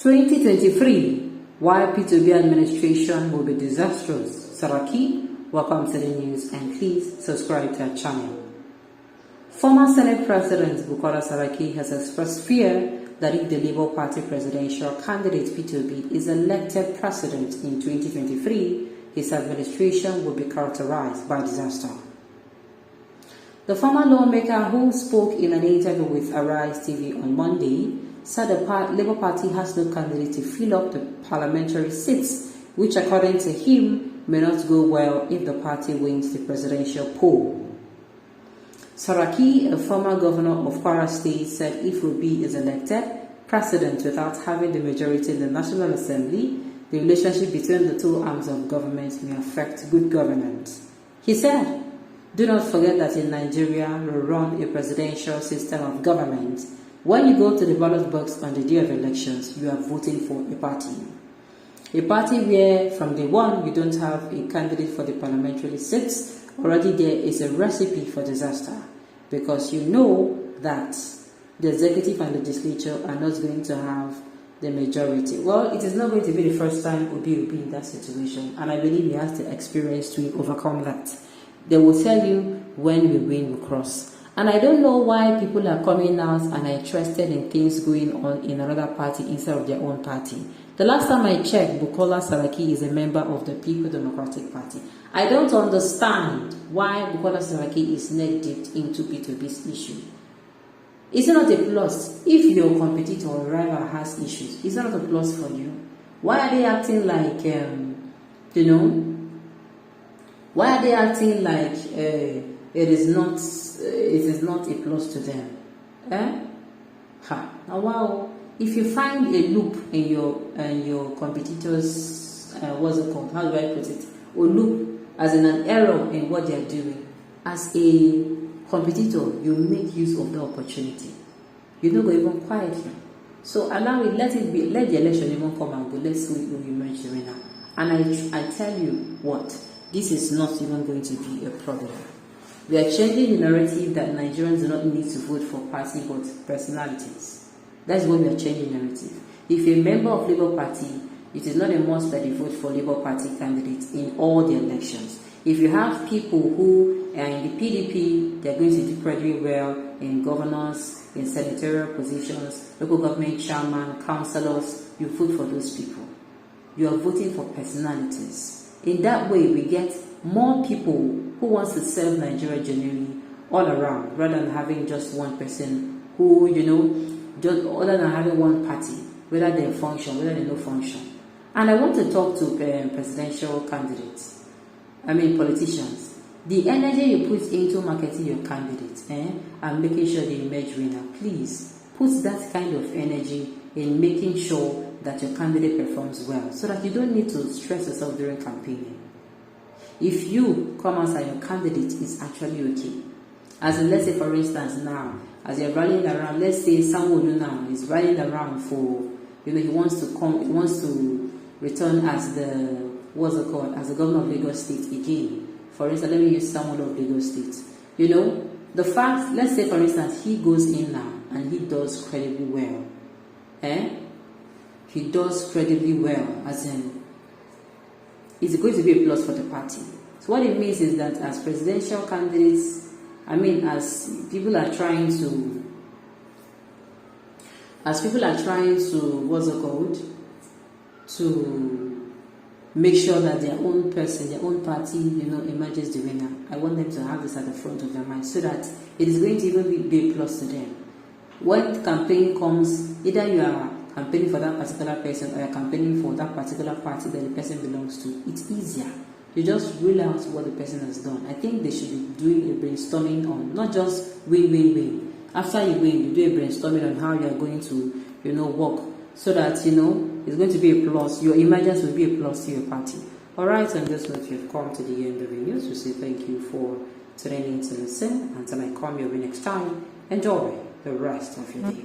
2023, why Obi administration will be disastrous. Saraki, welcome to the news and please subscribe to our channel. Former Senate President Bukola Saraki has expressed fear that if the Labour Party presidential candidate Obi is elected president in 2023, his administration will be characterized by disaster. The former lawmaker, who spoke in an interview with Arise TV on Monday, said the Labour Party has no candidate to fill up the parliamentary seats, which according to him may not go well if the party wins the presidential poll. Saraki, a former governor of Kwara State, said if Obi is elected president without having the majority in the National Assembly, the relationship between the two arms of government may affect good governance. He said, "Do not forget that in Nigeria we run a presidential system of government. When you go to the ballot box on the day of elections, you are voting for a party. A party where from day one you don't have a candidate for the parliamentary seats. Already there is a recipe for disaster, because you know that the executive and the legislature are not going to have the majority." Well, it is not going to be the first time Obi will be in that situation, and I believe he has the experience to overcome that. They will tell you when we win, we cross. And I don't know why people are coming out and are interested in things going on in another party instead of their own party. The last time I checked, Bukola Saraki is a member of the People Democratic Party. I don't understand why Bukola Saraki is neck deep into P2B's issue. Is it not a plus if your competitor or rival has issues? Is it not a plus for you? Why are they acting like, why are they acting like it is not a plus to them? Now, wow! If you find a loop in your competitors, what's it called? How do I put it? Or loop, as in an error in what they are doing. As a competitor, you make use of the opportunity. You don't go even quietly. So allow it, let it be, let the election even come and go. Let's see who you emerge the winner. And I tell you what, this is not even going to be a problem. We are changing the narrative that Nigerians do not need to vote for party but personalities. That's what we are changing the narrative. If a member of Labour Party, it is not a must that you vote for Labour Party candidates in all the elections. If you have people who are in the PDP, they're going to do pretty well in governors, in senatorial positions, local government chairman, councillors, you vote for those people. You are voting for personalities. In that way, we get more people who wants to serve Nigeria genuinely all around, rather than having just one person who, just other than having one party, whether they function, whether they no function. And I want to talk to presidential candidates, politicians. The energy you put into marketing your candidate and making sure they emerge winner, please put that kind of energy in making sure that your candidate performs well, so that you don't need to stress yourself during campaigning. If you come out and your candidate is actually okay, as in, let's say for instance now, as you're rallying around, let's say someone now is rallying around for, he wants to return as the, as the governor of Lagos State again. For instance, let me use someone of Lagos State. The fact, let's say for instance, he goes in now and he does credibly well. He does credibly well, as in, it's going to be a plus for the party. So what it means is that as presidential candidates, as people are trying to, to make sure that their own person, their own party, emerges the winner. I want them to have this at the front of their mind, so that it is going to even be a plus to them. When campaign comes, either you are campaigning for that particular person or you're campaigning for that particular party that the person belongs to, it's easier. You just realize what the person has done. I think they should be doing a brainstorming on, not just win. After you win, you do a brainstorming on how you are going to, work, so that, it's going to be a plus. Your emergence will be a plus to your party. Alright, on this note, you've come to the end of the news. We say thank you for tuning in to listen. Until I come your way next time, enjoy the rest of your day.